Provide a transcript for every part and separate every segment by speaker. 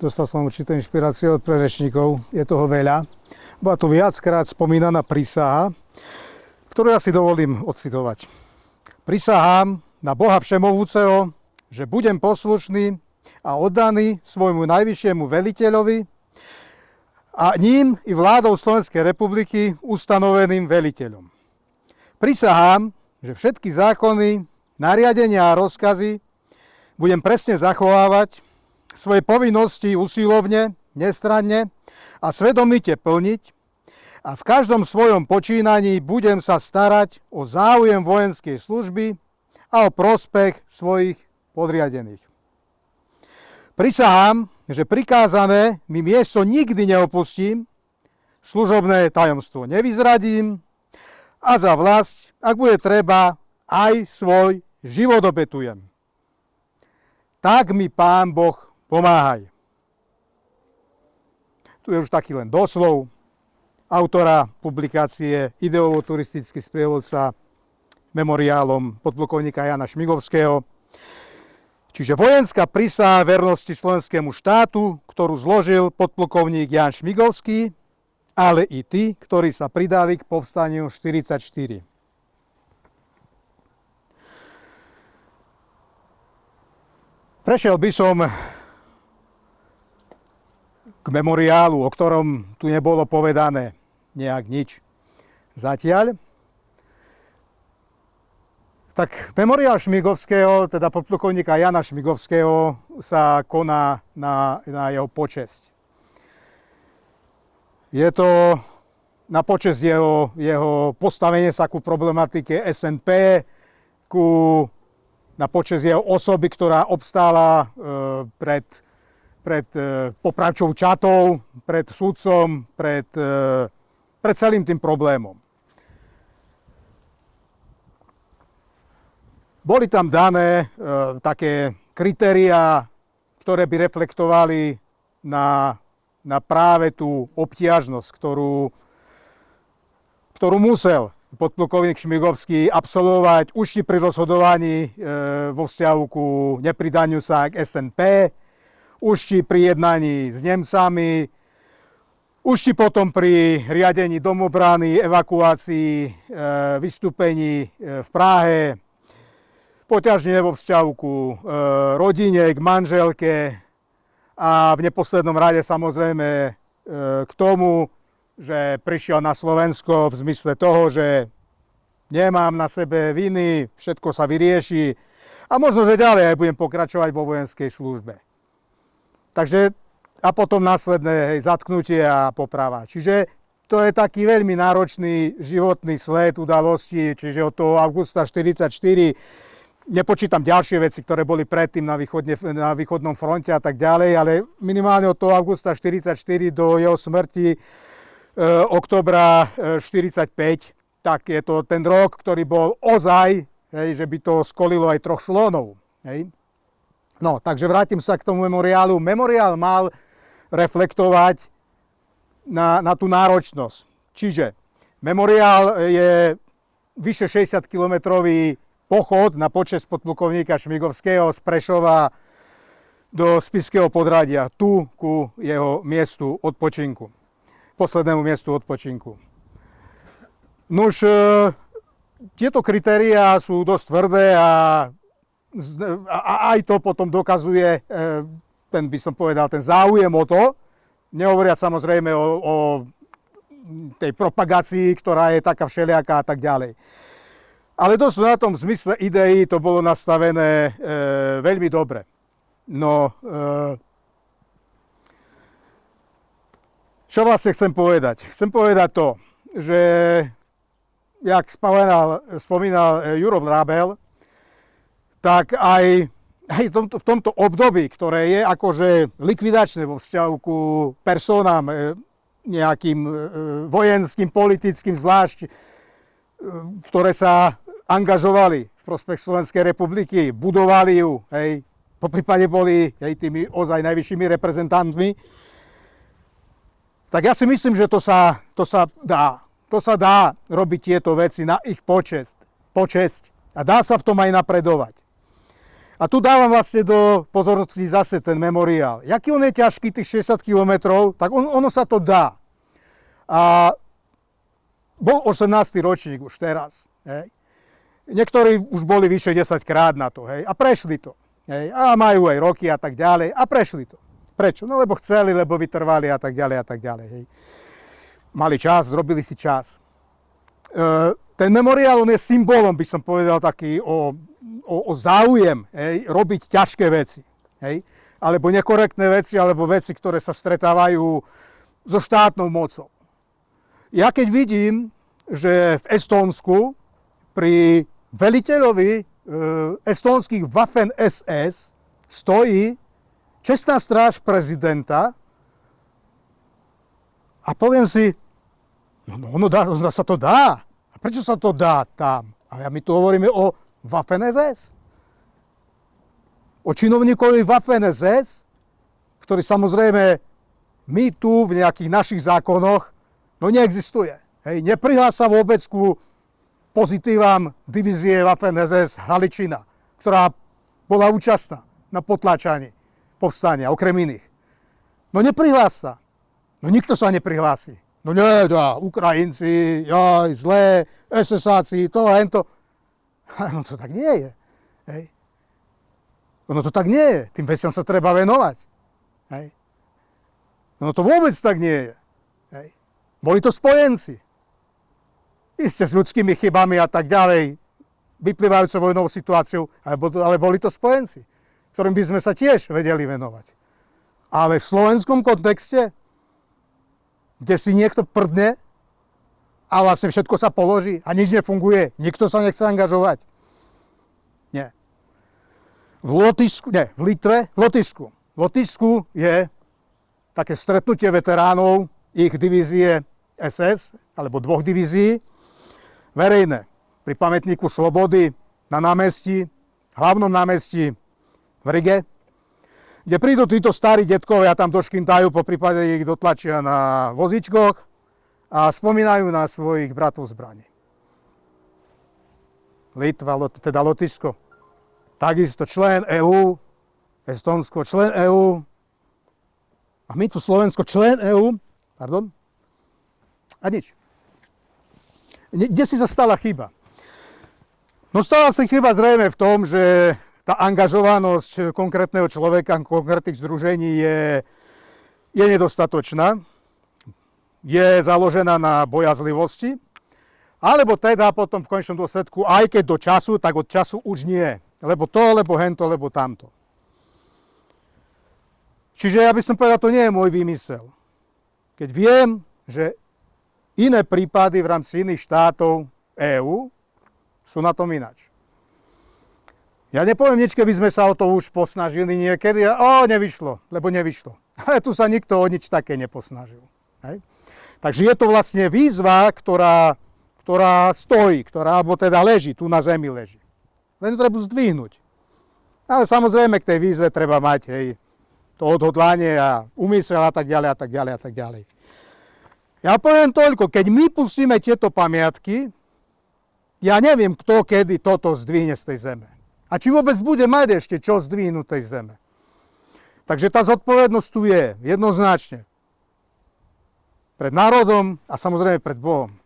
Speaker 1: Dostal som určitú inšpiráciu od predrečníkov, je toho veľa. Bola tu viackrát spomínaná prísaha, ktorú ja si dovolím odcitovať. Prisahám na Boha Všemohúceho, že budem poslušný a oddaný svojmu najvyššiemu veliteľovi a ním i vládou Slovenskej republiky ustanoveným veliteľom. Prisahám, že všetky zákony, nariadenia a rozkazy budem presne zachovávať, svoje povinnosti usilovne, nestranne a svedomite plniť a v každom svojom počínaní budem sa starať o záujem vojenskej služby a o prospech svojich podriadených. Prisahám, že prikázané mi miesto nikdy neopustím, služobné tajomstvo nevyzradím a za vlast, ak bude treba, aj svoj život obetujem. Tak mi Pán Boh pomáhaj. Tu je už taký len doslov autora publikácie ideovo-turistický sprievodca memoriálom podplukovníka Jana Šmigovského. Čiže vojenská prísaha vernosti slovenskému štátu, ktorú zložil podplukovník Jan Šmigovský, ale i tí, ktorí sa pridali k povstaniu 1944. Prešiel by som k memoriálu, o ktorom tu nebolo povedané nejak nič zatiaľ. Tak memoriál Šmigovského, teda podplukovníka Jana Šmigovského, sa koná na jeho počesť. Je to na počesť jeho postavenie sa ku problematike SNP, na počesť jeho osoby, ktorá obstála pred popravčou čatou, pred sudcom, pred celým tým problémom. Boli tam dané také kritériá, ktoré by reflektovali na práve tú obťažnosť, ktorú musel podplukovník Šmigovský absolvovať už pri rozhodovaní vo vzťahu ku nepridaniu sa k SNP, už pri jednaní s Nemcami, už potom pri riadení domobrany, evakuácii, vystúpení v Prahe, poťažne vo vzťahu ku rodine, k manželke a v neposlednom rade samozrejme k tomu, že prišiel na Slovensko v zmysle toho, že nemám na sebe viny, všetko sa vyrieši a možno, že ďalej aj budem pokračovať vo vojenskej službe. Takže a potom následné zatknutie a poprava. Čiže to je taký veľmi náročný životný sled udalostí, čiže od toho augusta 1944 nepočítam ďalšie veci, ktoré boli predtým na východnom fronte a tak ďalej, ale minimálne od toho augusta 1944 do jeho smrti oktobra 1945, tak je to ten rok, ktorý bol ozaj, že by to skolilo aj troch slonov. Hej. No, takže vrátim sa k tomu memoriálu. Memoriál mal reflektovať na tú náročnosť. Čiže memoriál je vyše 60-kilometrový pochod na počesť podplukovníka Šmigovského z Prešova do Spišského podradia, tu ku jeho miestu odpočinku, poslednému miestu odpočinku. Nuž, tieto kritériá sú dosť tvrdé a aj to potom dokazuje, ten by som povedal, ten záujem o to. Nehovoria samozrejme o tej propagácii, ktorá je taká všelijaká a tak ďalej. Ale dosť na tom v zmysle ideí to bolo nastavené veľmi dobre. No, čo vlastne chcem povedať? Chcem povedať to, že jak spomínal Juro Vrabel, tak aj v tomto období, ktoré je akože likvidačné vo vzťahu ku personám nejakým vojenským, politickým zvlášť, ktoré sa angažovali v prospech Slovenskej republiky, budovali ju, hej, poprípade boli tými ozaj najvyššími reprezentantmi. Tak ja si myslím, že to sa dá. To sa dá robiť tieto veci na ich počesť a dá sa v tom aj napredovať. A tu dávam vlastne do pozornosti zase ten memoriál. Jaký on je ťažký, tých 60 kilometrov, tak ono sa to dá. A bol 18. ročník už teraz. Hej. Niektorí už boli vyše 10 krát na to, hej, a prešli to. Hej, a majú aj roky a tak ďalej, a prešli to. Prečo? No lebo chceli, lebo vytrvali a tak ďalej a tak ďalej. Hej. Mali čas, zrobili si čas. Ten memoriál, on je symbolom, by som povedal, taký o záujem, hej, robiť ťažké veci, hej, alebo nekorektné veci, alebo veci, ktoré sa stretávajú so štátnou mocou. Ja keď vidím, že v Estónsku pri veliteľovi estónskych Waffen SS stojí čestná stráž prezidenta a poviem si, ono sa to dá. A prečo sa to dá tam? A my tu hovoríme o Waffen SS. O činovníkovi Waffen SS, ktorý samozrejme my tu v nejakých našich zákonoch, no neexistuje. Hej, neprihlása vôbec ku pozitívam divízie Waffen SS Haličina, ktorá bola účastná na potláčaní povstania, okrem iných. No neprihlása. No nikto sa neprihlási. No nie, Ukrajinci, jaj, zlé, SS-áci, to a hento. No to tak nie je. Hej. Ono to tak nie je. Tým veciam sa treba venovať. Hej. No to vôbec tak nie je. Hej. Boli to spojenci. Isté s ľudskými chybami a tak ďalej, vyplývajúcou vojnovou situáciou, ale boli to spojenci, ktorým by sme sa tiež vedeli venovať. Ale v slovenskom kontexte, kde si niekto prdne a vlastne všetko sa položí a nič nefunguje, nikto sa nechce angažovať. Nie. V Lotyšsku je také stretnutie veteránov ich divízie SS, alebo dvoch divízií, verejné, pri pamätníku Slobody na námestí, hlavnom námestí v Rige, kde prídu títo starí detkovia, tam doškintajú, po prípade ich dotlačia na vozíčkoch a spomínajú na svojich bratov zbraní. Litva, teda Lotyšsko, takisto člen EÚ, Estónsko člen EÚ a my tu Slovensko člen EÚ, pardon, a nič. Kde si sa stala chyba? No stala sa chyba zrejme v tom, že tá angažovanosť konkrétneho človeka, konkrétnych združení je nedostatočná. Je založená na bojazlivosti, alebo teda potom v konečnom dôsledku, aj keď do času, tak od času už nie. Lebo to, lebo hento, lebo tamto. Čiže ja by som povedal, to nie je môj výmysel. Keď viem, že iné prípady v rámci iných štátov EÚ sú na tom ináč. Ja nepoviem nič, keby sme sa o to už posnažili niekedy a nevyšlo, lebo nevyšlo. Ale tu sa nikto o nič také neposnažil. Hej? Takže je to vlastne výzva, ktorá stojí, alebo teda leží, tu na zemi leží. Len to treba zdvihnúť. Ale samozrejme k tej výzve treba mať to odhodlanie a úmysel a tak ďalej a tak ďalej a tak ďalej. Ja poviem toľko, keď my pustíme tieto pamiatky, ja neviem, kto kedy toto zdvihne z tej zeme. A či vôbec bude mať ešte čo zdvihnúť tej zeme. Takže tá zodpovednosť tu je jednoznačne. Pred národom a samozrejme pred Bohom.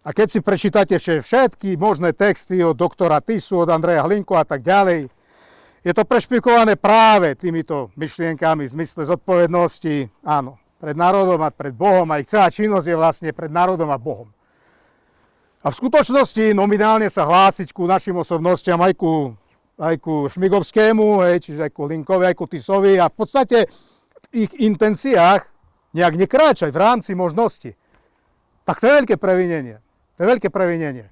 Speaker 1: A keď si prečítate všetky možné texty od doktora Tisu, od Andreja Hlinku a tak ďalej, je to prešpikované práve týmito myšlienkami v zmysle zodpovednosti, áno, pred národom a pred Bohom, a ich celá činnosť je vlastne pred národom a Bohom. A v skutočnosti nominálne sa hlásiť ku našim osobnostiam, aj ku Šmigovskému, čiže aj ku Linkovi, aj ku Tisovi, a v podstate v ich intenciách nejak nekráčať v rámci možnosti. Tak to je veľké previnenie. To je veľké previnenie.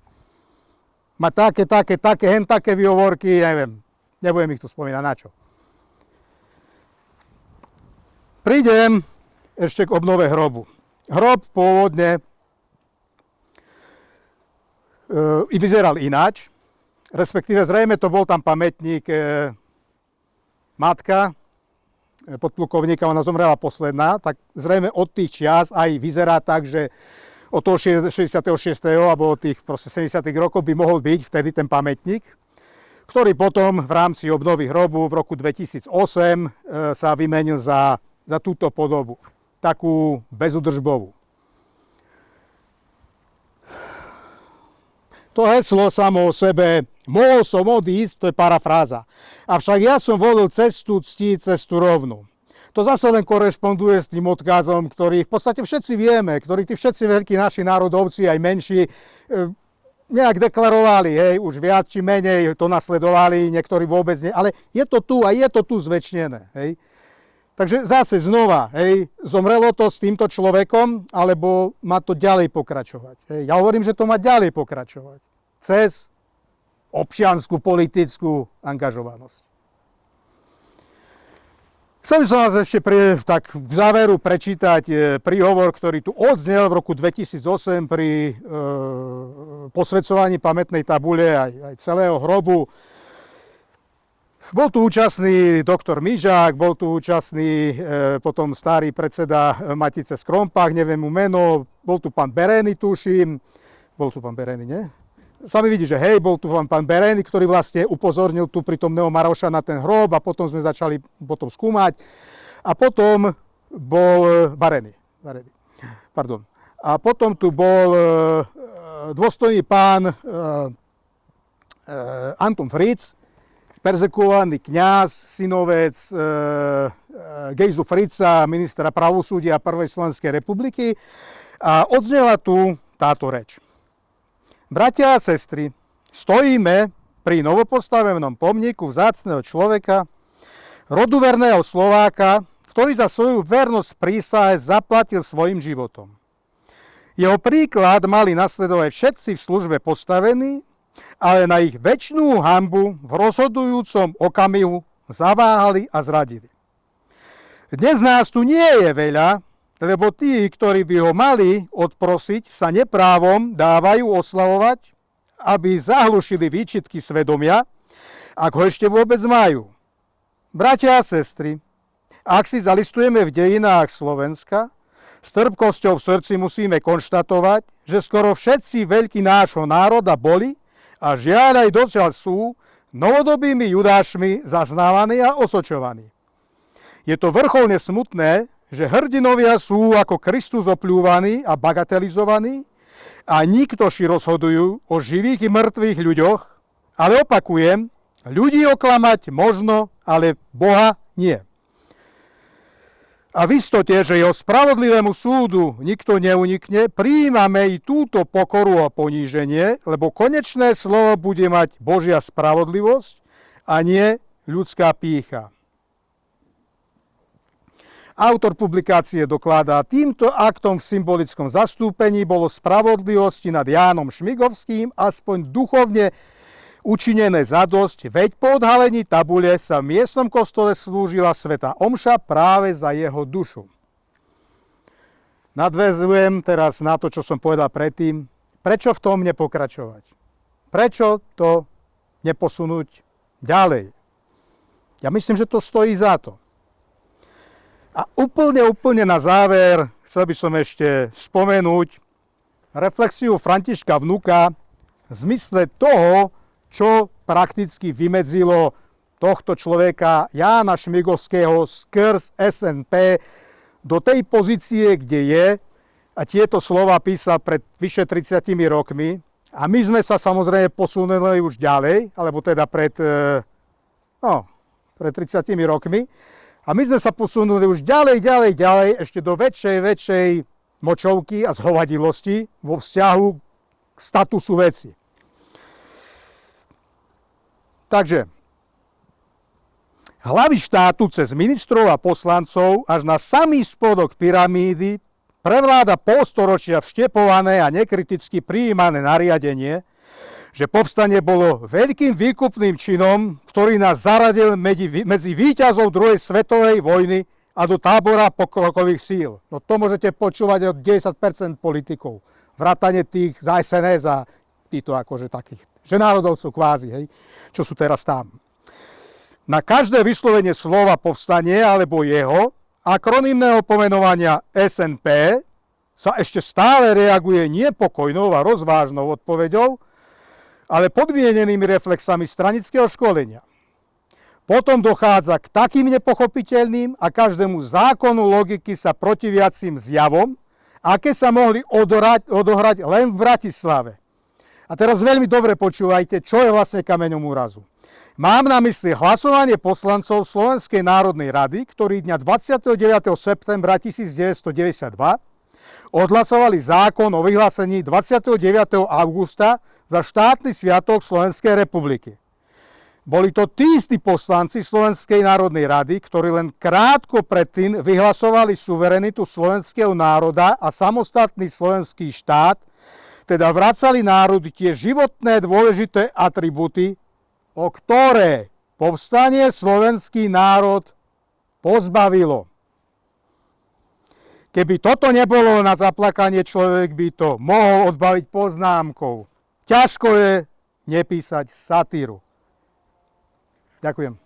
Speaker 1: Mať také výhovorky, neviem, nebudem ich tu spomínať na čo. Prídem ešte k obnove hrobu. Hrob pôvodne vyzeral ináč, respektíve zrejme to bol tam pamätník matka podplukovníka, ona zomrela posledná, tak zrejme od tých čias aj vyzerá tak, že od toho 66. alebo od tých 70. rokov by mohol byť vtedy ten pamätník. ktorý potom v rámci obnovy hrobu v roku 2008 sa vymenil za túto podobu, takú bezudržbovú. To heslo samo o sebe, mohol som odísť, to je parafráza. Avšak ja som volil cestu cti, cestu rovnú. To zase len korešponduje s tým odkazom, ktorý v podstate všetci vieme, ktorý tí všetci veľkí naši národovci, aj menší, nejak deklarovali, hej, už viac či menej to nasledovali, niektorí vôbec nie, ale je to tu a je to tu zväčšnené, hej. Takže zase znova, hej, zomrelo to s týmto človekom, alebo má to ďalej pokračovať. Hej. Ja hovorím, že to má ďalej pokračovať. Cez občiansku, politickú angažovanosť. Chcel by som vás ešte tak v záveru prečítať príhovor, ktorý tu odznel v roku 2008 pri posväcovaní pamätnej tabule aj celého hrobu. Bol tu účastný doktor Mižák, bol tu účastný potom starý predseda Matice Skrompách, neviem mu meno, bol tu pán Bereny, tuším. Bol tu pán Bereny, nie? Sami vidí, že hej, bol tu pán Bereny, ktorý vlastne upozornil tu pri tom Maroša na ten hrob a potom sme začali potom skúmať. A potom bol Bareny. Pardon. A potom tu bol dôstojný pán Anton Fritz, perzekovaný kňaz, synovec Gejzu Fritza, ministra pravosúdia Prvej Slovenskej republiky. A odznela tu táto reč. Bratia a sestry, stojíme pri novopostavenom pomníku vzácneho človeka, roduverného Slováka, ktorý za svoju vernosť prísahe zaplatil svojim životom. Jeho príklad mali nasledovať všetci v službe postavení, ale na ich večnú hanbu v rozhodujúcom okamihu zaváhali a zradili. Dnes nás tu nie je veľa, lebo tí, ktorí by ho mali odprosiť, sa neprávom dávajú oslavovať, aby zahlušili výčitky svedomia, ak ho ešte vôbec majú. Bratia a sestry, ak si zalistujeme v dejinách Slovenska, s trpkosťou v srdci musíme konštatovať, že skoro všetci veľkí nášho národa boli a žiaľ aj dosiaľ sú novodobými judášmi zaznávaní a osočovaní. Je to vrcholne smutné, že hrdinovia sú ako Kristus opľúvaní a bagatelizovaní a niktoši rozhodujú o živých i mŕtvych ľuďoch, ale opakujem, ľudí oklamať možno, ale Boha nie. A v istote, že jeho spravodlivému súdu nikto neunikne, prijímame i túto pokoru a poníženie, lebo konečné slovo bude mať Božia spravodlivosť a nie ľudská pýcha. Autor publikácie dokladá, týmto aktom v symbolickom zastúpení bolo spravodlivosti nad Jánom Šmigovským aspoň duchovne učinené zadosť, veď po odhalení tabule sa v miestnom kostole slúžila svätá omša práve za jeho dušu. Nadväzujem teraz na to, čo som povedal predtým. Prečo v tom nepokračovať? Prečo to neposunúť ďalej? Ja myslím, že to stojí za to. A úplne na záver chcel by som ešte spomenúť reflexiu Františka Vnuka v zmysle toho, čo prakticky vymedzilo tohto človeka Jána Šmigovského skrz SNP do tej pozície, kde je, a tieto slova písal pred vyše 30 rokmi. A my sme sa samozrejme posunuli už ďalej, alebo teda pred 30 rokmi. A my sme sa posunuli už ďalej, ešte do väčšej močovky a zhovadilosti vo vzťahu k statusu veci. Takže hlavy štátu cez ministrov a poslancov až na samý spodok pyramídy prevláda polstoročia vštepované a nekriticky prijímané nariadenie, že povstanie bolo veľkým výkupným činom, ktorý nás zaradil medzi víťazov druhej svetovej vojny a do tábora pokrokových síl. No to môžete počúvať od 10% politikov. Vrátane tých z SNS a títo akože takých, že národovcov kvázi, hej, čo sú teraz tam. Na každé vyslovenie slova povstanie alebo jeho akronymného pomenovania SNP sa ešte stále reaguje nepokojnou a rozvážnou odpoveďou, ale podmienenými reflexami stranického školenia. Potom dochádza k takým nepochopiteľným a každému zákonu logiky sa protiviacim zjavom, aké sa mohli odohrať len v Bratislave. A teraz veľmi dobre počúvajte, čo je vlastne kameňom úrazu. Mám na mysli hlasovanie poslancov Slovenskej národnej rady, ktorí dňa 29. septembra 1992 odhlasovali zákon o vyhlásení 29. augusta za štátny sviatok Slovenskej republiky. Boli to tí istí poslanci Slovenskej národnej rady, ktorí len krátko predtým vyhlasovali suverenitu slovenského národa a samostatný slovenský štát, teda vracali národu tie životné dôležité atributy, o ktoré povstanie slovenský národ pozbavilo. Keby toto nebolo na zaplakanie, človek by to mohol odbaviť poznámkou. Ťažko je nepísať satíru. Ďakujem.